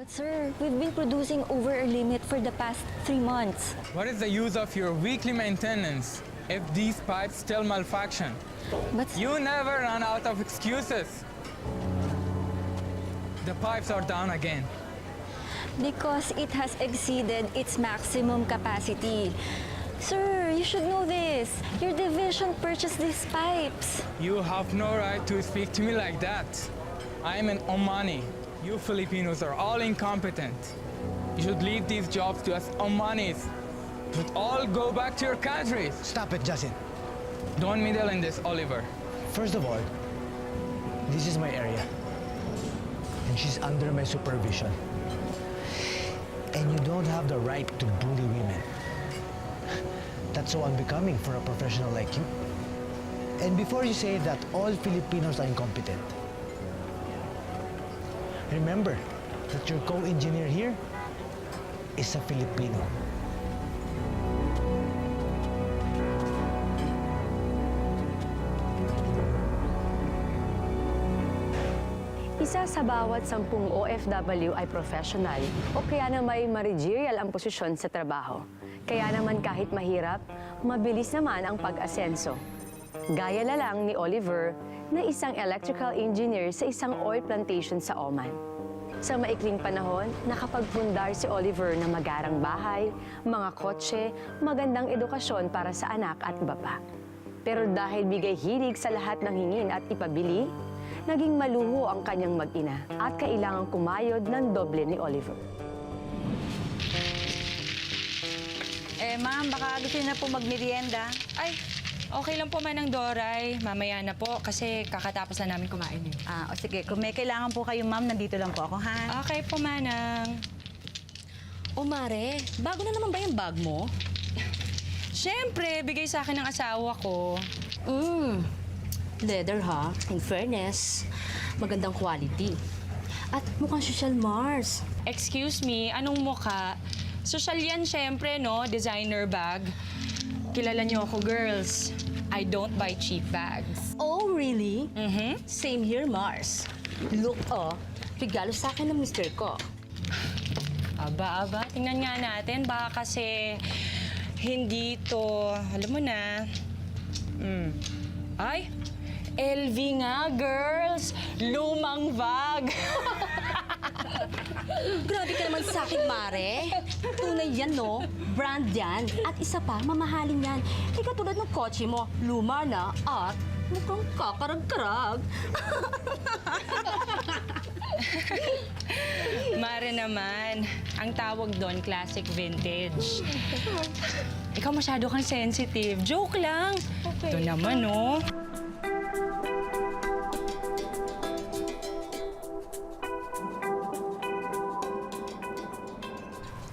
But sir, we've been producing over our limit for the past 3 months. What is the use of your weekly maintenance if these pipes still malfunction? But You never run out of excuses. The pipes are down again. because it has exceeded its maximum capacity. Sir, you should know this. Your division purchased these pipes. You have no right to speak to me like that. I am an Omani. You Filipinos are all incompetent. You should leave these jobs to us Omanis. You should all go back to your countries. Stop it, Justin. Don't meddle in this, Oliver. First of all, this is my area. And she's under my supervision. And you don't have the right to bully women. That's so unbecoming for a professional like you. And before you say that all Filipinos are incompetent, remember that your co-engineer here is a Filipino. Isa sa bawat 10 OFW ay professional o kaya na may managerial ang posisyon sa trabaho. Kaya naman kahit mahirap, mabilis naman ang pag-asenso. Gaya na lang ni Oliver na isang electrical engineer sa isang oil plantation sa Oman. Sa maikling panahon, nakapagpundar si Oliver ng magarang bahay, mga kotse, magandang edukasyon para sa anak at iba pa. Pero dahil bigay hilig sa lahat ng hingin at ipabili, naging maluho ang kanyang mag-ina at kailangang kumayod ng doble ni Oliver. Ma'am, baka gusto niyo na po magmerienda. Ay, okay lang po Manang Doray. Mamaya na po kasi kakatapos na namin kumain eh. O sige, kung may kailangan po kayo, ma'am, nandito lang po ako, ha? Okay po, Manang. O Mare, bago na naman ba yung bag mo? Siyempre, bigay sa akin ng asawa ko. Leather ha, in fairness. Magandang quality. At mukhang social Mars. Excuse me, anong mukha? Social yan siyempre, no? Designer bag. Kilala niyo ako, girls. I don't buy cheap bags. Oh, really? Mhm. Same here, Mars. Look, regalo sa akin ng mister ko. Aba, tingnan nga natin. Baka kasi hindi to, alam mo na. Ay, LV nga, girls. Lumang bag. Grabe ka naman sa akin, Mare. Tunay yan, no? Brand yan. At isa pa, mamahalin yan. Eh, katulad ng kotse mo, luma na at mukhang kakarag-karag. Mare naman, ang tawag doon, classic vintage. Ikaw masyado kang sensitive. Joke lang. Ito naman, oh.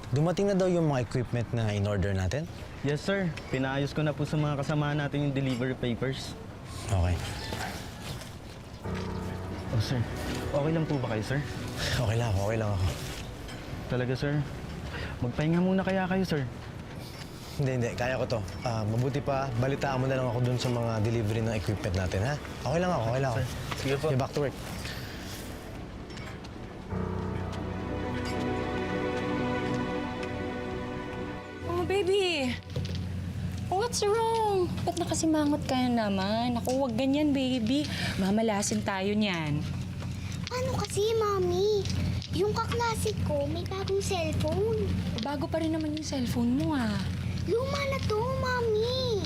Dumating na daw yung mga equipment na in-order natin? Yes, sir. Pinaayos ko na po sa mga kasama natin yung delivery papers. Okay. Oh, sir. Okay lang po ba kayo, sir? Okay lang ako. Talaga, sir? Magpahinga muna kaya kayo, sir? Hindi. Kaya ko to. Mabuti pa, balitaan mo na lang ako dun sa mga delivery ng equipment natin, ha? Okay lang ako. Sige po. Okay, back to work. Oh, baby. What's wrong? Ba't nakasimangot ka naman? Naku, huwag ganyan, baby. Mamalasin tayo niyan. Ano kasi, Mami? Yung kaklase ko, may bagong cellphone. Bago pa rin naman yung cellphone mo, ah. Luma na to, Mami.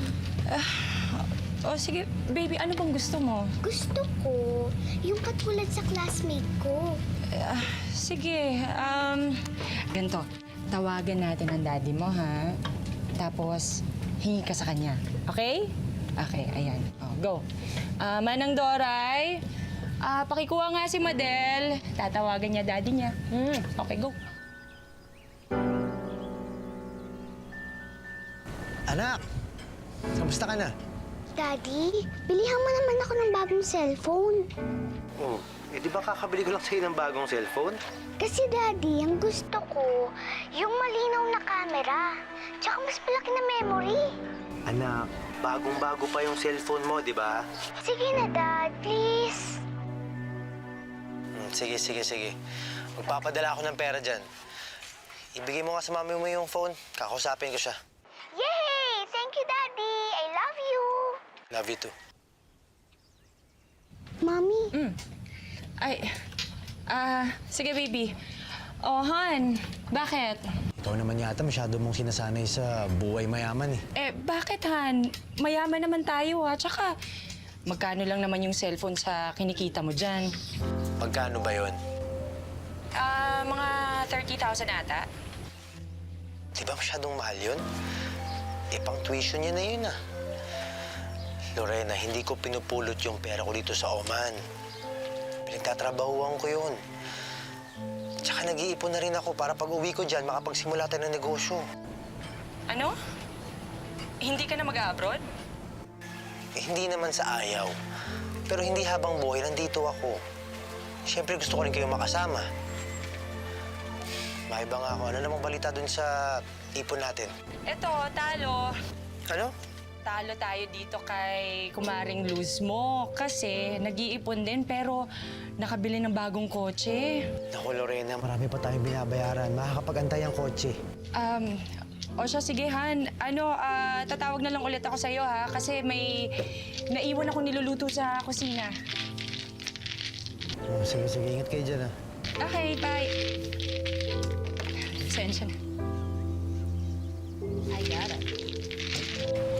Oh, sige, baby, ano bang gusto mo? Gusto ko yung katulad sa classmate ko. Sige, ganito. Tawagan natin ang daddy mo, ha? Tapos, hingi ka sa kanya. Okay? Okay, ayan. Oh, go. Manang Doray, pakikuha nga si Madel. Tatawagan niya daddy niya. Okay, go. Anak! Kamusta ka na? Daddy, bilihan mo naman ako ng bagong cellphone. Oh, di ba kakabili ko lang sa'yo ng bagong cellphone? Kasi, Daddy, ang gusto ko, yung malinaw na camera. Tsaka mas malaki na memory. Anak, bagong-bago pa yung cellphone mo, di ba? Sige na, Dad, please. Sige. Magpapadala ako ng pera dyan. Ibigay mo nga sa mami mo yung phone. Kakausapin ko siya. Yay! Thank you, Daddy! I love you! Love you too. Mommy, Ay, sige baby. Oh, Han, bakit? Ikaw naman yata masyado mong sinasanay sa buhay mayaman eh. Bakit Han? Mayaman naman tayo ha. Tsaka, magkano lang naman yung cellphone sa kinikita mo dyan? Magkano ba yon? Mga 30,000 ata. Di ba masyadong mahal yun? Pang tuition niya na yun ah. Lorena, hindi ko pinupulot yung pera ko dito sa Oman. Pinagtatrabahuan ko yun. Tsaka nag-iipon na rin ako para pag uwi ko dyan, makapagsimula tayo ng negosyo. Ano? Hindi ka na mag-abroad? Hindi naman sa ayaw. Pero hindi habang buhay, nandito ako. Siyempre gusto ko rin kayong makasama. Maiba nga ako. Ano namang balita dun sa ipon natin? Eto, talo. Ano? Talo tayo dito kay Kumaring Luz mo. Kasi nag-iipon din pero nakabili ng bagong kotse. Naku, Lorena, marami pa tayong binabayaran. Makakapag-antay ang kotse. O siya, sige Han. Tatawag na lang ulit ako sa'yo ha. Kasi may naiwan ako niluluto sa kusina. Oh, sige, ingat kayo dyan ah. Okay, bye. Sensya na.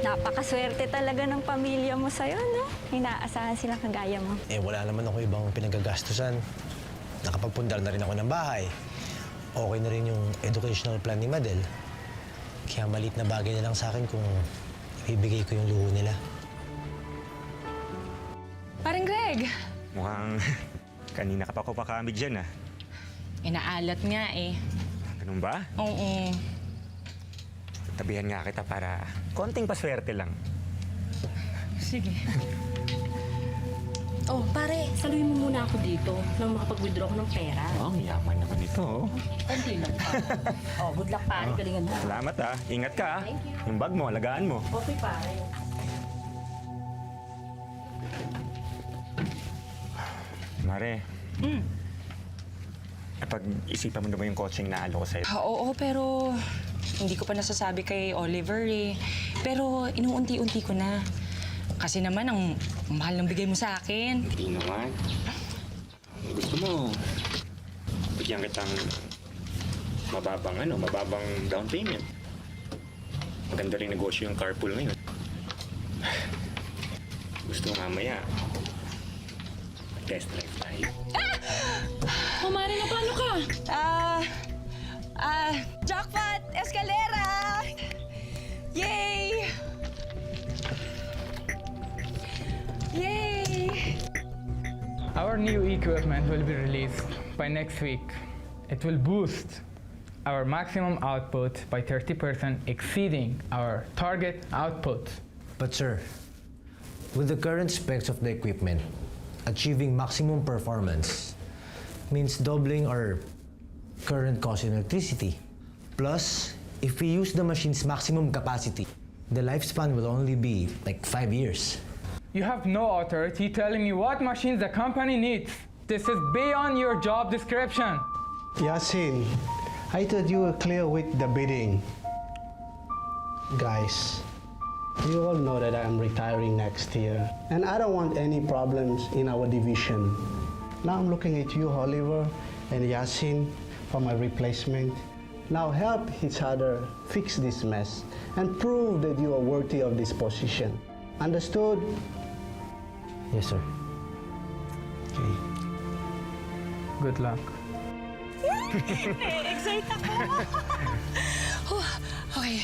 Napakaswerte talaga ng pamilya mo sa'yo, no? Inaasahan silang kagaya mo. Wala naman ako ibang pinagagastusan. Nakapagpundar na rin ako ng bahay. Okay na rin yung educational plan ni Madel. Kaya maliit na bagay na lang sa akin kung ibibigay ko yung luho nila. Parang Greg. Mukhang kanina ka pa kumakamig dyan, ah. Inaalat nga eh. Ganun ba? Oo. Tabihan nga kita para konting paswerte lang. Sige. Oh, pare, saluhin mo muna ako dito nang makapag-withdraw ko ng pera. Oh, ang yaman naman ito, oh. Konti lang pa. Oh, good luck, pare. Galingan mo. Salamat, ah. Ingat ka, ah. Thank you. Yung bag mo, alagaan mo. Okay, pare. Mare. Pag-isipan mo naman yung coaching na alo ko sa'yo. Oo, pero hindi ko pa nasasabi kay Oliver eh. Pero inuunti-unti ko na. Kasi naman ang mahal ng bigay mo sa akin. Hindi naman. Gusto mo, bigyan kitang mababang down payment. Maganda rin negosyo yung carpool ngayon. Gusto mo mamaya, test drive tayo. Kumari na paano ka? Jackpot! Escalera! Yay! Yay! Our new equipment will be released by next week. It will boost our maximum output by 30%, exceeding our target output. But sir, with the current specs of the equipment, achieving maximum performance means doubling our current cost in electricity. Plus, if we use the machine's maximum capacity, the lifespan will only be like 5 years. You have no authority telling me what machines the company needs. This is beyond your job description. Yasin, I thought you were clear with the bidding. Guys, you all know that I'm retiring next year, and I don't want any problems in our division. Now I'm looking at you, Oliver and Yasin, for my replacement. Now help each other fix this mess and prove that you are worthy of this position. Understood? Yes, sir. Okay. Good luck. Excite ako! Okay.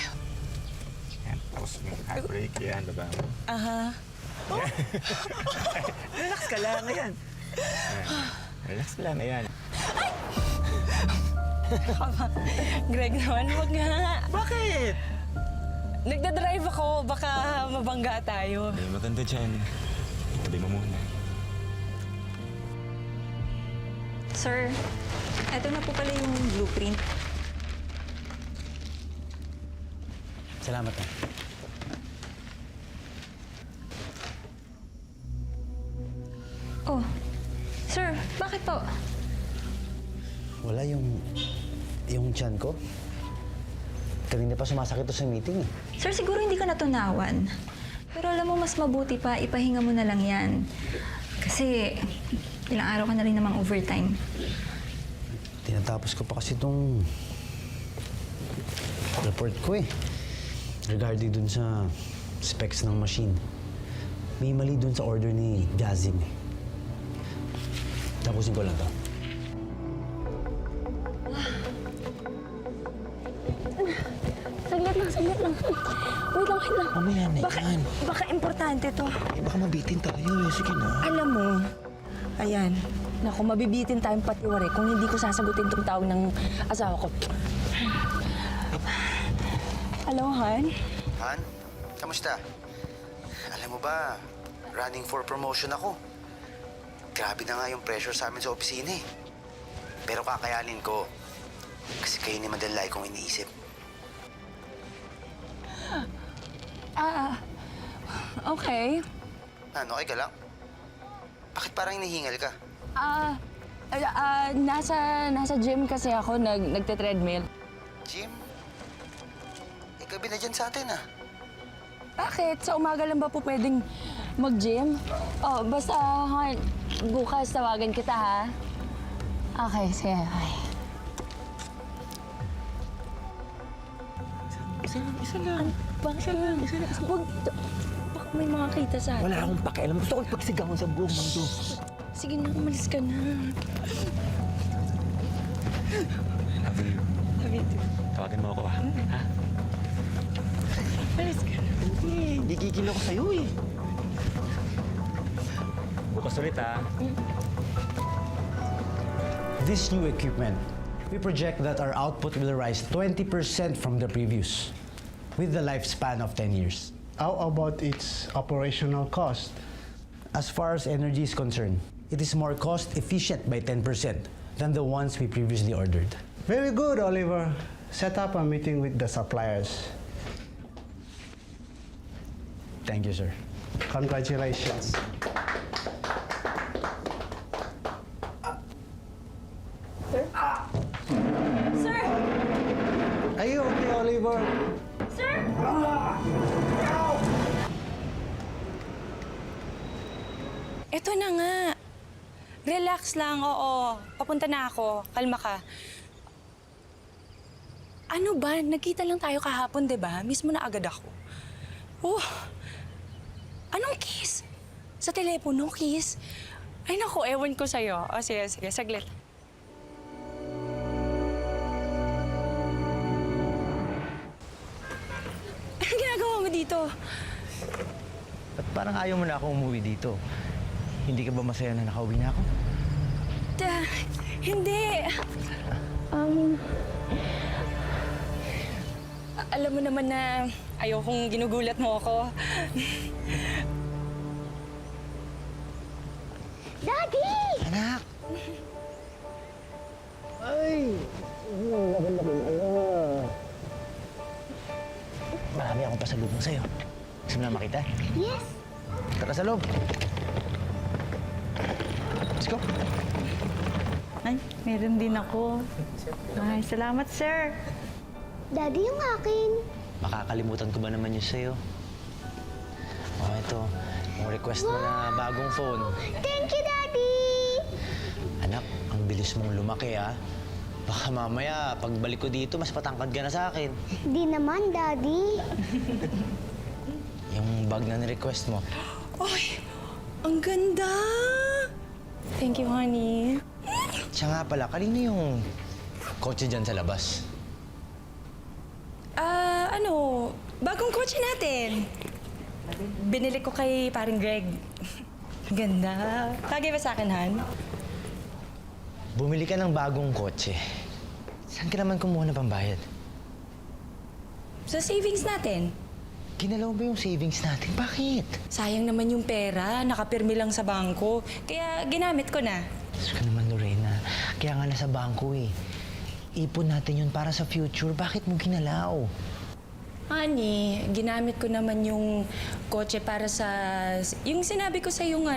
Yan, tapos yung heartbreak, yan, baba mo. Relax ka lang, ayan. Relax ka lang, ayan. Greg naman, wag nga. Bakit? Nagdadrive ako, baka mabangga tayo. Ay, maganda dyan. Itabi mo muna. Sir, eto na po pala yung blueprint. Salamat na. Oh, sir, bakit po? Yung tiyan ko. Kanina pa sumasakit to sa meeting eh. Sir, siguro hindi ka natunawan. Pero alam mo, mas mabuti pa, ipahinga mo na lang yan. Kasi ilang araw ka na rin namang overtime. Tinatapos ko pa kasi itong report ko eh. Regarding dun sa specs ng machine. May mali dun sa order ni Jazim eh. Tapusin ko lang to. Saglit lang. Wait lang. Mamaya na yan. Baka importante to. Eh, baka mabitin tayo eh. Sige na. Alam mo, ayan, naku, mabibitin tayong patiwari kung hindi ko sasagutin tong tawag ng asawa ko. Hello, Han? Han, kamusta? Alam mo ba, running for promotion ako. Grabe na nga yung pressure sa amin sa opisina eh. Pero kakayanin ko. Kasi kayo ni Madalay kong iniisip. Okay. Ano, okay ka lang? Bakit parang hinihingal ka? Nasa gym kasi ako, nagte-treadmill. Jim? Eh, gabi na dyan sa atin ah. Bakit? Sa umaga lang ba po pwedeng mag-gym? Oh, basta, Han, bukas tawagan kita, ha? Okay, sige. Okay. Isa lang. Wag, baka may makakita sa atin. Wala akong pakialam. Gusto ko pagsigawan sa buong mundo. Sige na, umalis ka na. Tawagan mo ako ha? Ha? Umalis ka na. Gigigil ako sa'yo eh. Bukas ulit ha? This new equipment, we project that our output will rise 20% from the previous, with the lifespan of 10 years. How about its operational cost? As far as energy is concerned, it is more cost efficient by 10% than the ones we previously ordered. Very good, Oliver. Set up a meeting with the suppliers. Thank you, sir. Congratulations. Sir! Are you okay, Oliver? Sir! Eto na nga. Relax lang, oo. Papunta na ako. Kalma ka. Ano ba? Nagkita lang tayo kahapon, di ba? Mismo na agad ako. Oh! Anong kiss? Sa telepono, kiss? Ay naku, ewan ko sa'yo. O sige, saglit. Anong ginagawa mo dito? At parang ayaw mo na ako umuwi dito. Hindi ka ba masaya na nakauwi na ako? Hindi. Alam mo naman na ayokong ginugulat mo ako. Daddy! Anak! Ay! Marami akong pasalubong sa'yo. Gusto mo na makita? Yes! Tara sa loob. Let's go. Ay, meron din ako. Ay, salamat, sir. Daddy, yung akin. Makakalimutan ko ba naman yun sa'yo? Oh, ito. Yung request mo na bagong phone. Thank you, Daddy! Anak, ang bilis mong lumaki, ha? Baka mamaya, pagbalik ko dito, mas patangkad ka na sa akin. Di naman, Daddy. Yung bag na ni-request mo. Ay, ang ganda! Thank you, honey. Siya nga pala, kanino yung kotse dyan sa labas? Bagong kotse natin. Binili ko kay paring Greg. Ganda. Tagay ba sa akin, Han? Bumili ka ng bagong kotse. Saan ka naman kumuha ng pambayad? Sa savings natin. Ginalaw ba yung savings natin? Bakit? Sayang naman yung pera. Nakapirmi lang sa bangko. Kaya ginamit ko na. Diyos ka naman, Lorena. Kaya nga nasa bangko eh. Ipon natin yun para sa future. Bakit mo ginalaw? Honey, ginamit ko naman yung kotse para sa... Yung sinabi ko sa yung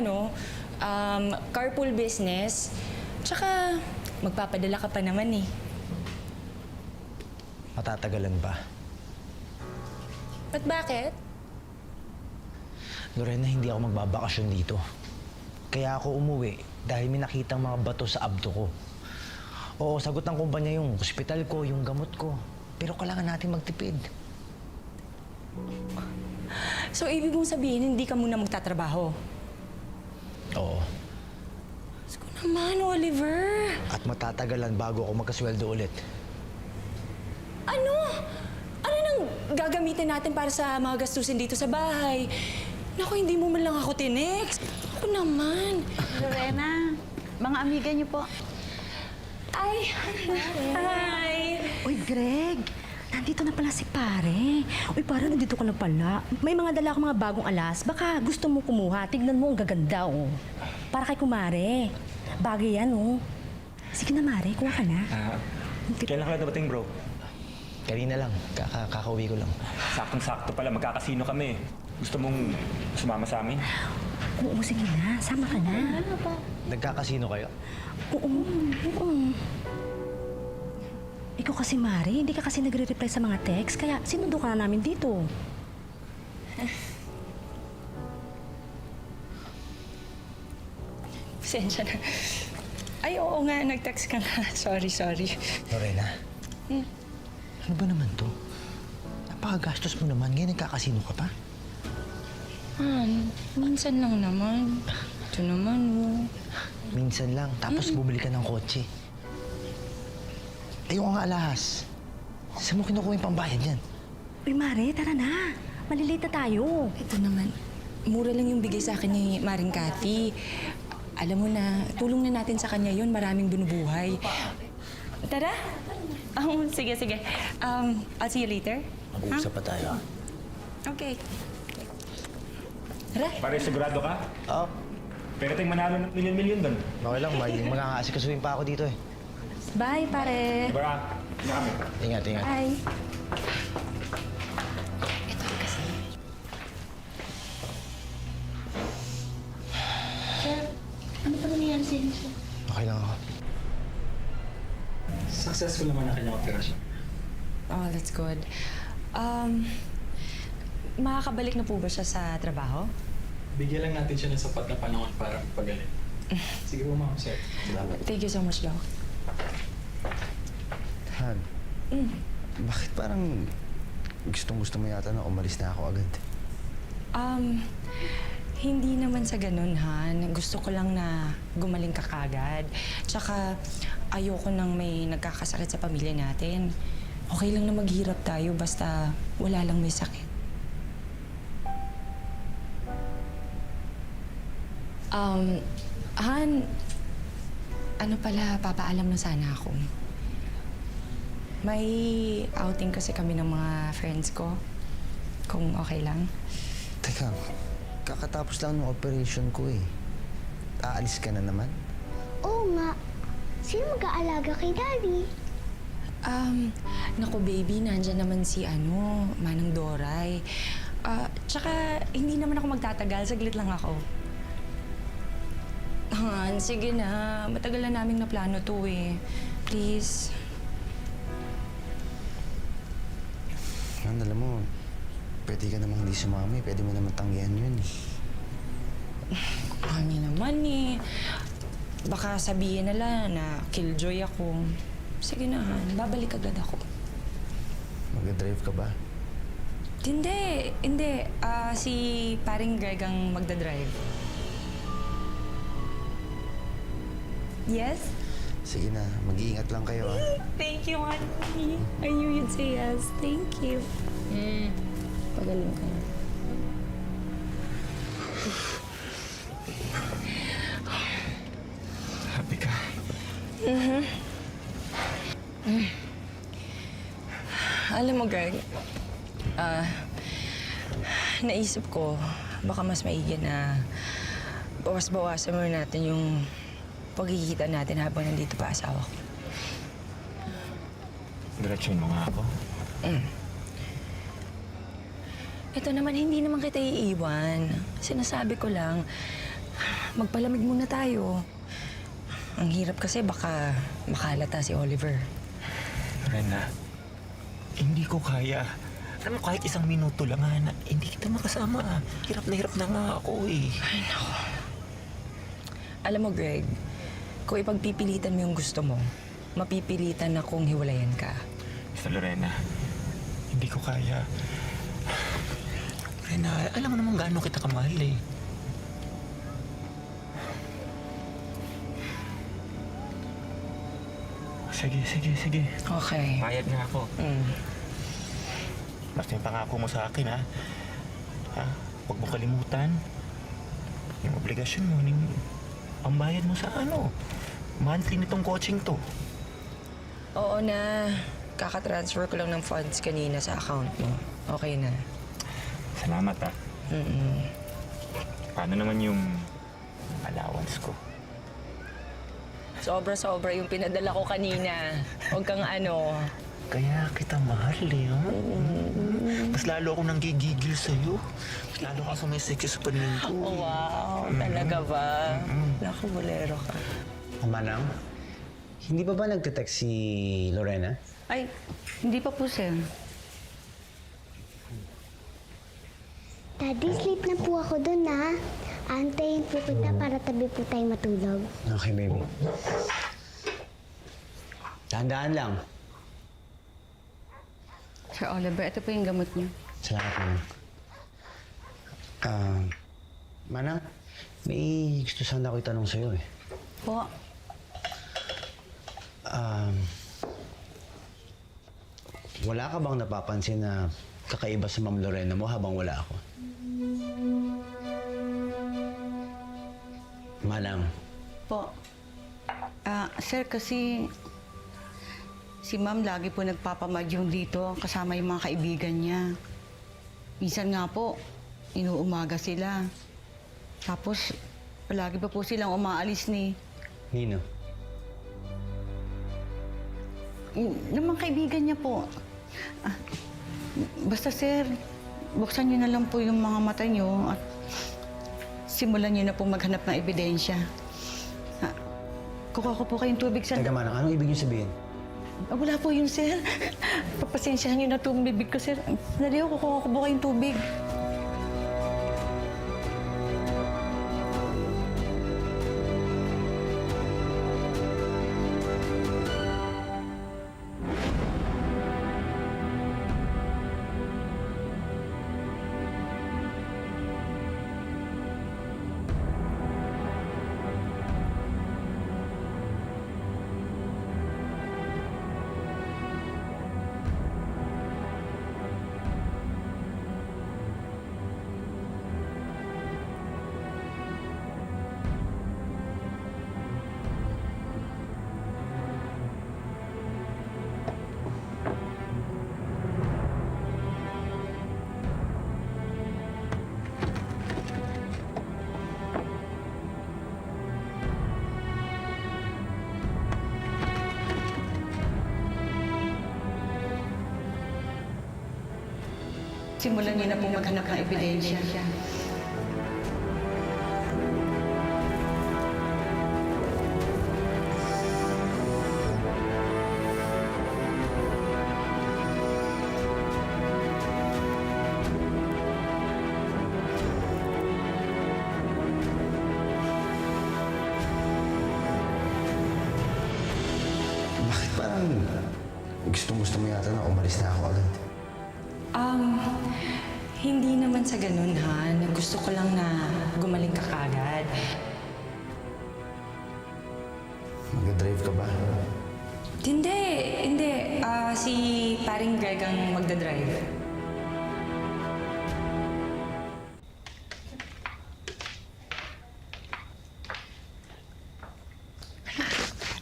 carpool business. Tsaka, magpapadala ka pa naman eh. Matatagalan pa. Ba't bakit? Lorena, hindi ako magbabakasyon dito. Kaya ako umuwi dahil may nakitang mga bato sa abdo ko. Oo, sagot ng kumpanya yung ospital ko, yung gamot ko. Pero kailangan natin magtipid. So, ibig mong sabihin, hindi ka muna magtatrabaho? Oo. Diyos ko naman, Oliver. At matatagalan bago ako magkasweldo ulit. Ano? Ano nang gagamitin natin para sa mga gastusin dito sa bahay? Naku, hindi mo man lang ako tinext. Ako naman. Lorena, mga amiga niyo po. Ay, hi. Uy, Greg! Nandito na pala si pare. Uy, pare, nandito ka na pala. May mga dala akong mga bagong alas. Baka gusto mo kumuha. Tignan mo, ang gaganda, oh. Para kay kumare. Bagay yan, oh. Sige na, Mare. Kuha ka na. Kailan ka dating, bro? Kanina lang. Kakauwi ko lang. Saktong-sakto pala, magkakasino kami. Gusto mong sumama sa amin? Oo, sige na. Sama ka na. Nagkakasino kayo? Oo. Ikaw kasi, Mare, hindi ka kasi nagre-reply sa mga text, kaya sinundo ka na namin dito. Pasensya na. Ay, oo nga, nag-text ka na. Sorry. Lorena, ano ba naman to? Napakagastos mo naman. Ngayon nagkakasino ka pa? Minsan lang naman. Ito naman, oh. Minsan lang. Tapos bumili ka ng kotse. Ayoko nga alahas. Saan mo kinukuha yung pambayad yan? Uy, Mare, tara na. Malilate na tayo. Ito naman, mura lang yung bigay sa akin ni Maring Cathy. Alam mo na, tulong na natin sa kanya yun. Maraming binubuhay. Tara? Sige. I'll see you later. Mag-uusap pa tayo. Okay. Tara. Pare, sigurado ka? Oo. Pero tayong manalo ng milyon-milyon doon. Okay lang, may makakaasikasuhin pa ako dito eh. Bye, pare. Diba? Hindi kami. Ingat. Bye. Okay lang ako. Successful naman ang kanyang operasyon. Oh, that's good. Makakabalik na po ba siya sa trabaho? Bigyan lang natin siya ng sapat na panahon para magpagaling. Sige po, ma'am, sir. Salamat. Thank you so much, Doc. Han, bakit parang gustong-gusto mo yata na umalis na ako agad? Hindi naman sa ganun, Han. Gusto ko lang na gumaling ka kagad. Tsaka, ayoko nang may nagkakasakit sa pamilya natin. Okay lang na maghirap tayo basta wala lang may sakit. Han, ano pala, papaalam na sana ako. May outing kasi kami ng mga friends ko. Kung okay lang. Teka, kakatapos lang ng operation ko eh. Aalis ka na naman? Oo nga. Sino mag-aalaga kay Daddy? Naku baby, nandyan naman si Manang Doray. Tsaka, hindi naman ako magtatagal. Saglit lang ako. Han, sige na. Matagal na naming naplano to eh. Please. Han, alam mo, pwede ka namang hindi sumami. Pwede mo naman tanggihan yun eh. Kami naman eh. Baka sabihin nila na killjoy ako. Sige na, Han. Babalik agad ako. Mag-drive ka ba? Hindi. Si paring Greg ang magdadrive. Yes? Sige na, mag-iingat lang kayo ah. Thank you, honey. I knew you'd say yes. Thank you. Pagaling ka na. Happy ka? Alam mo, Greg, naisip ko, baka mas maigi na bawas-bawasan muna natin yung pagkikita natin habang nandito pa asawa ko. Diretsyon mo nga ako. Ito naman, hindi naman kita iiwan. Sinasabi ko lang, magpalamig muna tayo. Ang hirap kasi baka makalata si Oliver. Lorena, Hindi ko kaya. Alam mo, kahit isang minuto lang, Hana, hindi kita makasama. Hirap na nga ako eh. Ay, nako. Alam mo, Greg, kung ipagpipilitan mo yung gusto mo, mapipilitan akong hiwalayan ka. Basta, Lorena, hindi ko kaya. Lorena, alam mo naman gaano kita kamahal eh. Sige. Okay. Payag na ako. Mm. Basta yung pangako mo sa akin, ha? Huwag mo kalimutan. Yung obligasyon mo, ang bayad mo sa monthly nitong coaching to. Oo na. Kaka-transfer ko lang ng funds kanina sa account mo. Okay na. Salamat, ha? Mm-mm. Paano naman yung allowance ko? Sobra-sobra yung pinadala ko kanina. Huwag kang Kaya kita mahal eh, ha? Mas lalo ako nang gigigil sa'yo. Mas lalo ka sumisikyo sa paningin ko. Oh, wow. Talaga ba? Naku, bolero ka. Manang, hindi pa ba nagte-text si Lorena? Ay, hindi pa po, sir. Daddy, sleep na po ako dun, ha? Antayin po kita para tabi po tayo matulog. Okay, baby. Dahan-dahan lang. Sir Oliver, ito po yung gamot niyo. Salamat, Manang. Manang, may gusto sana ako itanong sa'yo eh. Po. Wala ka bang napapansin na kakaiba sa Ma'am Lorena mo habang wala ako? Manang. Po. Sir, kasi si ma'am lagi po nagpapamadyong dito kasama yung mga kaibigan niya. Minsan nga po, inuumaga sila. Tapos, palagi pa po silang umaalis ni... Nino? Ng mga kaibigan niya po. Basta sir, buksan niyo na lang po yung mga mata niyo at simulan niyo na po maghanap ng ebidensya. Kukuha ko po kayong tubig sa... Teka, Manang, anong ibig niyo sabihin? Wala po yun, sir. Pagpasensyahan niyo na itong bibig ko, sir. Dali ako, kukuha ko po kayong tubig. Simulan niyo na po maghanap ng ebidensya. Bakit parang gusto mo yata na umalis na ako agad? Hindi naman sa ganun, Han. Gusto ko lang na gumaling ka kagad. Mag-drive ka ba? Hindi. Si paring Greg ang magdadrive.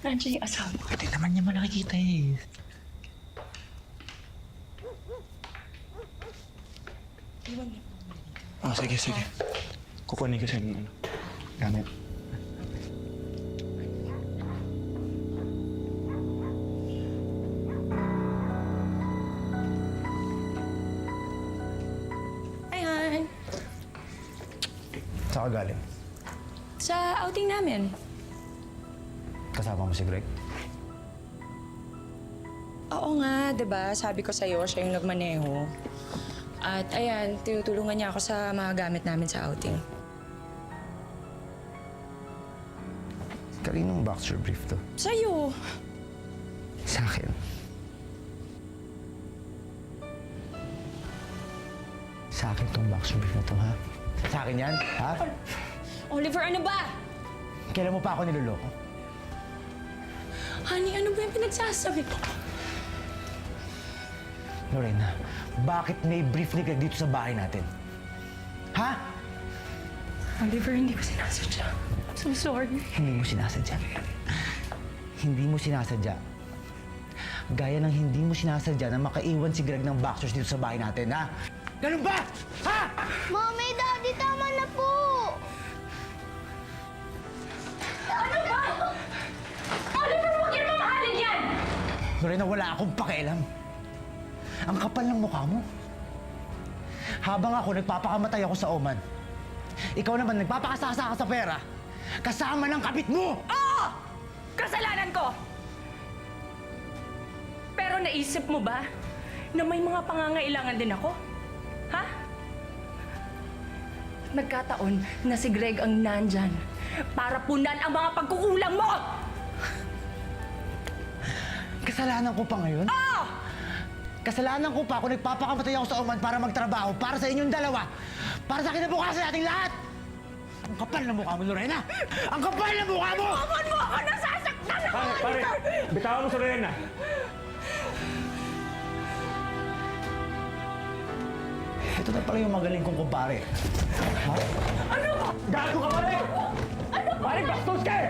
Nandiyan yung asawa ko. Hindi naman niya nakikita eh. Sige. Kukunin ko siya ng gamit. Hi, Han. Saan ka galing? Sa outing namin. Kasama mo si Greg? Oo Oo nga, 'di ba? Sabi ko sa'yo, siya yung nagmaneho. At ayan, tinutulungan niya ako sa mga gamit namin sa outing. Kaninong boxer brief to? Sa'yo! Sa akin. Sa akin tong boxer brief na to, ha? Sa akin yan, ha? Oliver, ano ba? Kailan mo pa ako niloloko? Honey, ano ba yung pinagsasabi ko? Lorena, bakit may brief ni Greg dito sa bahay natin? Ha? Oliver, hindi ko sinasadya. I'm so sorry. Hindi mo sinasadya. Hindi mo sinasadya. Gaya ng hindi mo sinasadya na makaiwan si Greg ng boxers dito sa bahay natin, ha? Ganun ba? Ha? Mommy, Daddy, tama na po! Oliver, huwag yan mamahalin yan! Lorena, wala akong pakialam. Ang kapal ng mukha mo. Habang ako nagpapakamatay ako sa Oman, ikaw naman nagpapakasasa ka sa pera, kasama ng kabit mo! Oo! Kasalanan ko! Pero naisip mo ba na may mga pangangailangan din ako? Ha? Nagkataon na si Greg ang nandyan para punan ang mga pagkukulang mo! Kasalanan ko pa ngayon? Oo! Kasalanan ko pa kung nagpapakamatay ako sa Oman para magtrabaho, para sa inyong dalawa, para sa kinabukasan nating lahat! Ang kapal na mukha mo, Lorena! Ang kapal na mukha mo! Huwag mo ako nasasaktan ako! Pare, bitawan mo si Lorena. Ito na pala yung magaling kong kumpare. Ha? Ano? Gago ka, pare! Ano? Pare, bastos ka eh!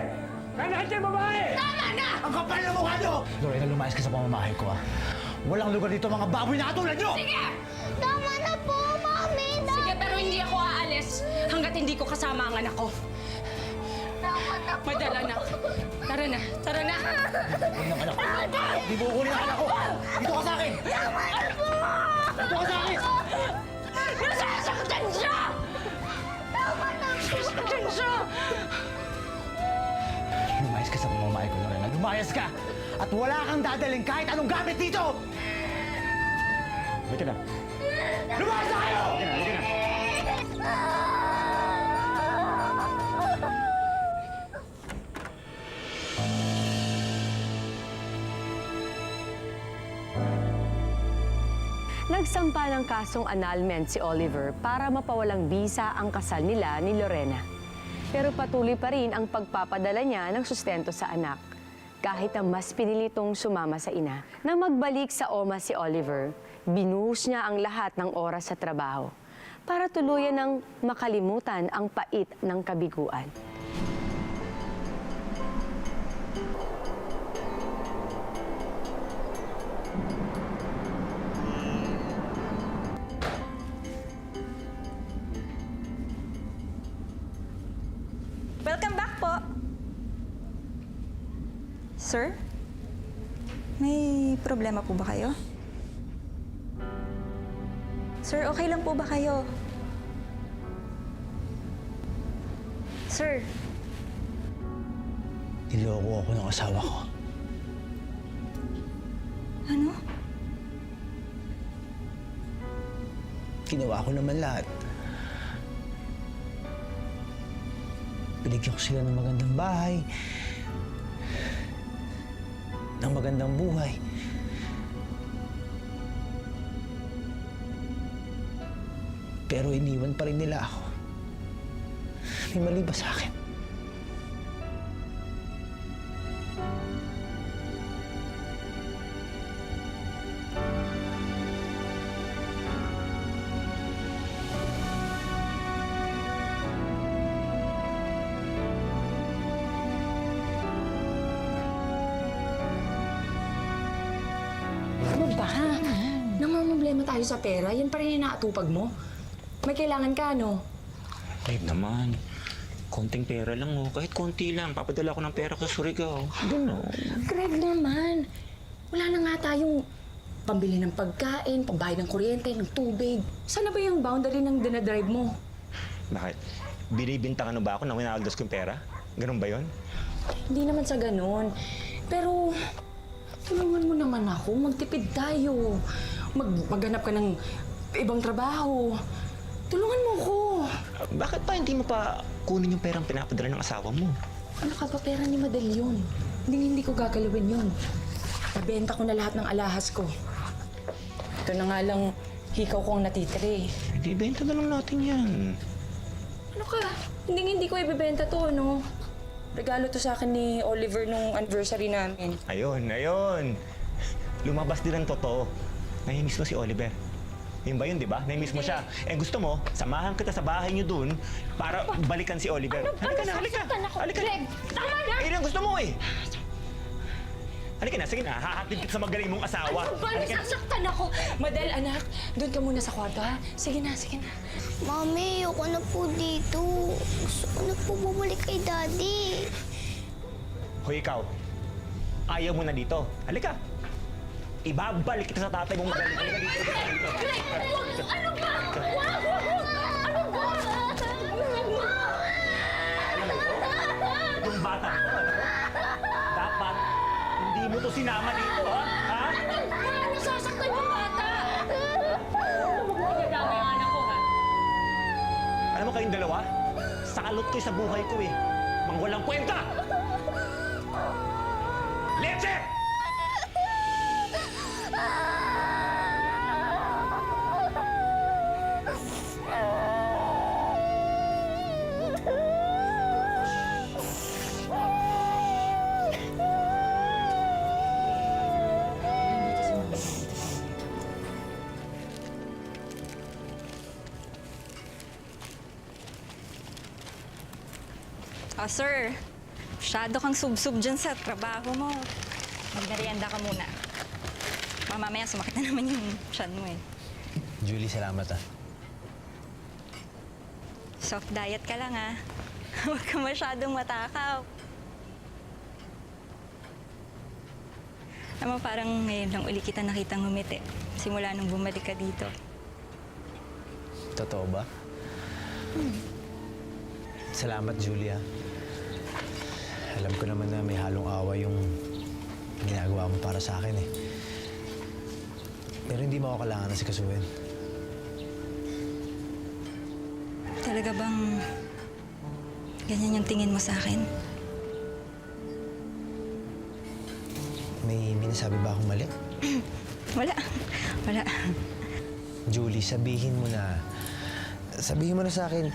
Kanahan siya yung babae! Tama na! Ang kapal na mukha nyo! Lorena, lumayas ka sa pamamahay ko, ha? Walang lugar dito mga baboy na katulad nyo! Sige! Tama na po, Mommy, Daddy! Sige, pero hindi ako aalis hanggat hindi ko kasama ang anak ko. Tama na po! Madala na. Tara na. Tara na. Huwag ng anak ko! Di mo kukunin ang anak ko! Dito ka sa akin! Dito ka sa akin! Nasasaktan siya! Tama na po! Nasasaktan siya! Lumayas ka sa pamamahay ko, Lorena. Lumayas ka! At wala kang dadaling kahit anong gamit dito! Halika na. Lumayas na kayo! Halika na. Nagsampa ng kasong annulment si Oliver para mapawalang bisa ang kasal nila ni Lorena. Pero patuloy pa rin ang pagpapadala niya ng sustento sa anak, kahit ang mas pinilitong sumama sa ina. Nang magbalik sa OMA si Oliver, binuhos niya ang lahat ng oras sa trabaho para tuluyan ng makalimutan ang pait ng kabiguan. Welcome back po. Sir? May problema po ba kayo? Sir, okay lang po ba kayo? Sir? Niloko ako ng asawa ko. Ano? Ginawa ko naman lahat. Binigyan ko sila ng magandang bahay, ng magandang buhay. Pero iniwan pa rin nila ako. May mali ba sa akin? Ano ba? Namamblema tayo sa pera, yan pa rin yung naatupag mo. May kailangan ka, no? Babe naman, konting pera lang oh. Kahit konti lang, papadala ko ng pera ko sa Surigao. Gano'n. Greg naman, wala na nga tayong pambili ng pagkain, pambayad ng kuryente, ng tubig. Sana ba yung boundary ng dinadrive mo? Bakit? Binibintangan na ba ako na winaldas ko yung pera? Ganun ba yon? Hindi naman sa ganun. Pero, Tulungan mo naman ako. Magtipid tayo. Maghanap ka ng ibang trabaho. Tulungan mo ako. Bakit pa hindi mo pa kunin yung perang pinapadala ng asawa mo? Ano ka ba? Pera ni Madel yun. Hindi ko gagalawin yun. Nabenta ko na lahat ng alahas ko. Ito na nga lang hikaw ko ang natitire. Hindi, benta na lang natin yan. Ano ka? Hindi ko ibibenta to, no? Regalo to sa akin ni Oliver nung anniversary namin. Ayun. Lumabas din ang totoo. Nahimiss mo si Oliver. Yun ba yun, di ba? Nahimiss mo siya. Eh gusto mo, samahan kita sa bahay niyo dun para balikan si Oliver. Halika na. Halika na. Tama na! Ayun ang gusto mo eh. Halika na, sige na. Hahatid kita sa magaling mong asawa. Nasasaktan ako! Madel, anak, doon ka muna sa kwarto, ha? Sige na. Mami, ayoko na po dito. Gusto ko na po bumalik kay Daddy. Hoy, ikaw. Ayaw mo na dito. Halika. Ibabalik kita sa tatay mong magaling. Halika dito. Ano ba? Ano ba? Yung bata ko, alam mo? Dapat hindi mo to sinama dito, ha? Ha? Nasasaktan yung bata! Magdadama yung anak ko, ha? Alam mo kayong dalawa? Salot ko sa buhay ko eh. Mang walang kwenta! Leche! Oh, sir. Masyado kang sub-sub dyan sa trabaho mo. Magmerienda ka muna. Mamaya sumakit na naman yung tiyan mo eh. Julie, salamat ah. Soft diet ka lang ah. Huwag ka masyadong matakaw. Alam mo, parang ngayon lang uli kita nakitang ngumiti. Simula nung bumalik ka dito. Totoo ba? Salamat, Julia. Alam ko naman na may halong awa yung ginagawa mo para sa akin eh. Pero hindi mo ako kailangan na sikasuhin. Talaga bang ganyan yung tingin mo sa akin? May nasabi ba akong mali? Wala. Julie, sabihin mo na sa akin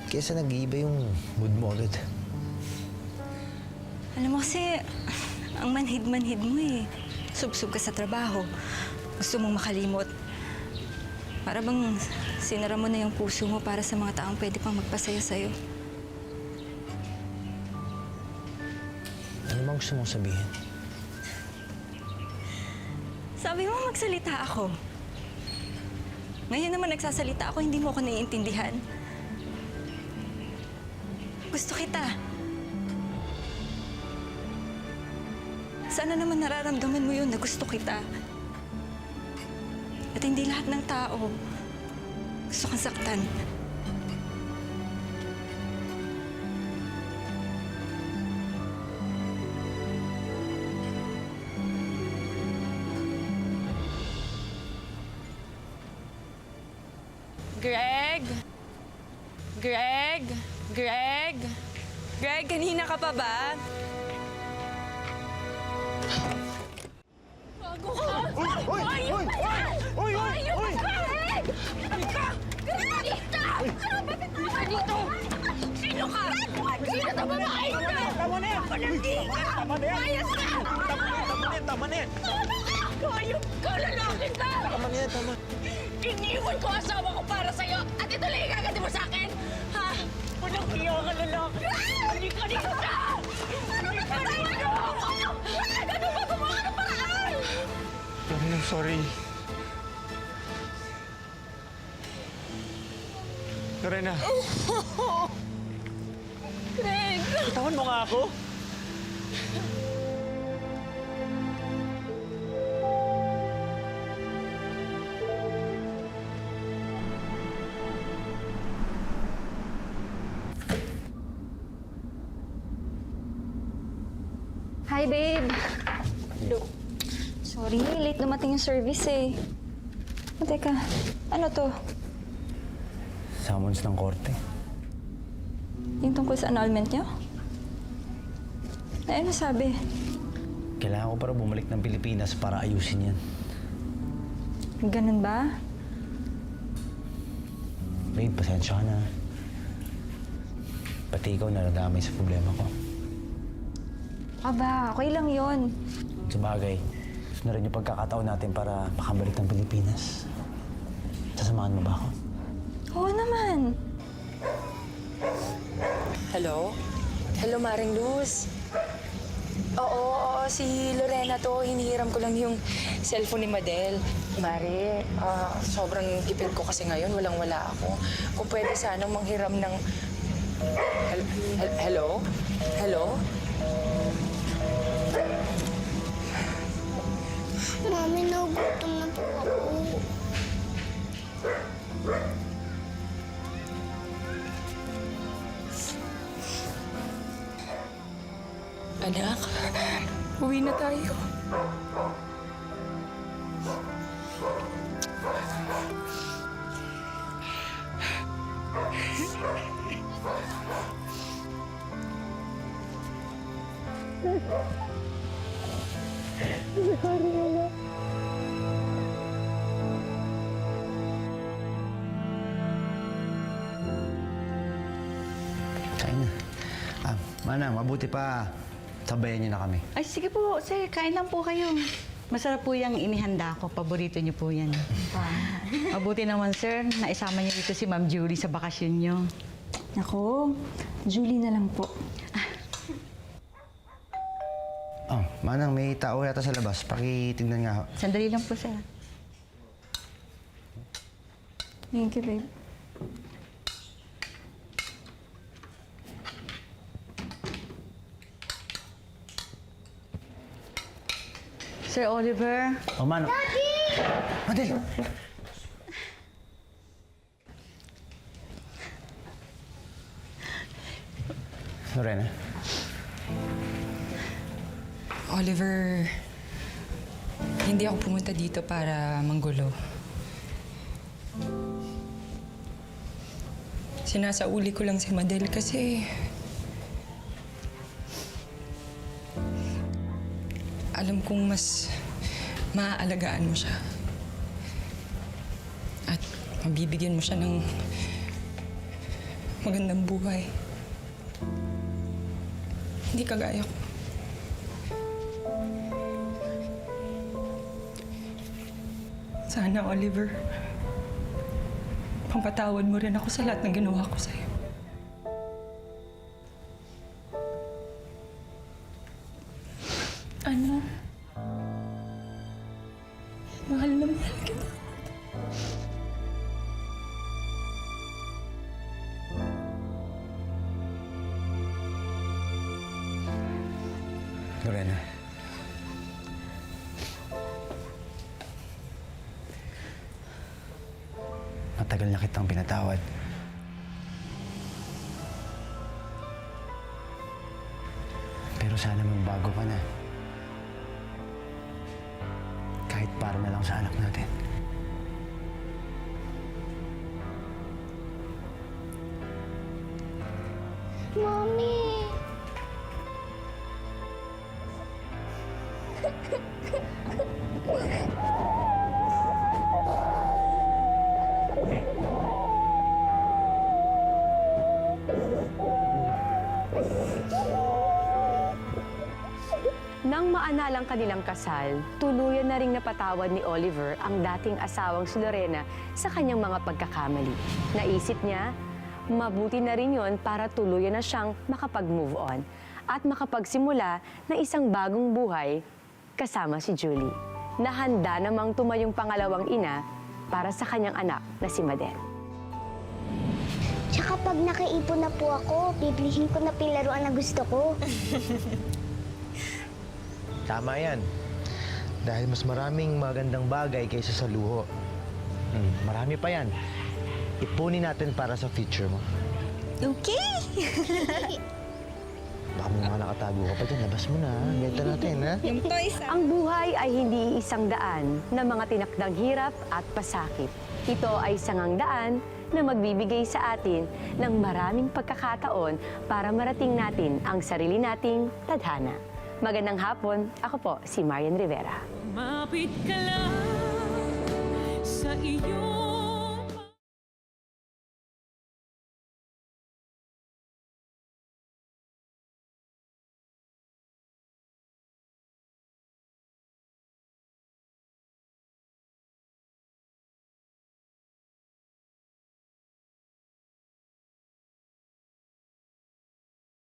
kaysa nag-iiba yung mood mo agad. Alam mo kasi, ang manhid-manhid mo eh. Sub-sub ka sa trabaho. Gusto mong makalimot. Para bang sinara mo na yung puso mo para sa mga taong pwede pang magpasaya sa'yo. Ano bang gusto mong sabihin? Sabi mo magsalita ako. Ngayon naman nagsasalita ako, hindi mo ako naiintindihan. Gusto kita. Sana naman nararamdaman mo yun na gusto kita. At hindi lahat ng tao gusto kang saktan. Greg, kanina ka pa ba? Sino ka? Sino ka babae ka? Tama na yan! Palandi ka! Tama na yan! Mayas ka! Tama na yan! Hayop ka! Lalaki ka! Tama na yan, tama. Iniwan ko asawa ko para sa'yo at ito lang ikagati mo sa akin? Ha? Walang hiya ka lalaki! Hindi ka dito! Ano ba paraan mo? Ano ba gumawa ng paraan? I'm sorry. Lorena. Greg! Bitawan mo nga ako. Hi, babe. Sorry, late dumating yung service eh. O, teka, ano to? Summons ng korte. Yung tungkol sa annulment niyo? Eh, ano sabi? Kailangan ko para bumalik ng Pilipinas para ayusin yan. Ganun ba? Babe, pasensya ka na. Pati ikaw nadadamay sa problema ko. Aba, okay lang yon. Sabagay, na rin yung pagkakataon natin para makabalik ng Pilipinas. Sasamahan mo ba ako? Oo naman. Hello? Hello, Maring Luz. Oo, si Lorena to. Hinihiram ko lang yung cellphone ni Madel. Mari, sobrang gipit ko kasi ngayon. Walang-wala ako. Kung pwede sanang manghiram ng... Hello? Hello? Mami, nagutom na po ako. Anak, uwi na tayo. Kain na. Manang, mabuti pa. Sabayan niyo na kami. Ay, sige po, sir. Kain lang po kayo. Masarap po yung inihanda ko. Paborito niyo po yan. Mabuti naman, sir, na isama niyo dito si Ma'am Julie sa bakasyon niyo. Nako, Julie na lang po. Oh, Manang, may tao yata sa labas. Pakitignan nga. Sandali lang po, sir. Thank you, babe. Sir Oliver. Oh, Manang. Madel! Lorena? Oliver, hindi ako pumunta dito para manggulo. Sinasauli ko lang si Madel kasi... alam kong mas maaalagaan mo siya. At mabibigyan mo siya ng magandang buhay. Hindi kagaya ko. Sana, Oliver, pampatawad mo rin ako sa lahat ng ginawa ko sa'yo. Ano? Mahal na mahal kita. Lorena. Matagal na kitang pinatawad. Pero sana magbago ka na. Kahit para na lang sa anak natin. Mommy! Nang maanalang kanilang kasal, tuluyan na ring napatawad ni Oliver ang dating asawang si Lorena sa kanyang mga pagkakamali. Naisip niya, mabuti na rin yon para tuluyan na siyang makapag-move on at makapagsimula ng isang bagong buhay kasama si Julie, na handa namang tumayong pangalawang ina para sa kanyang anak na si Madel. Tsaka pag nakaipon na po ako, biblihin ko na pilaruan na gusto ko. Tama yan. Dahil mas maraming magandang bagay kaysa sa luho. Marami pa yan. Ipunin natin para sa future mo. Okay! Baka may mga nakatago ka pa dyan. Labas mo na. Benta natin, ha? Yung toys, Ang buhay ay hindi isang daan na mga tinakdang hirap at pasakit. Ito ay sangang daan na magbibigay sa atin ng maraming pagkakataon para marating natin ang sarili nating tadhana. Magandang hapon, ako po si Marian Rivera. Mapit ka lang sa iyong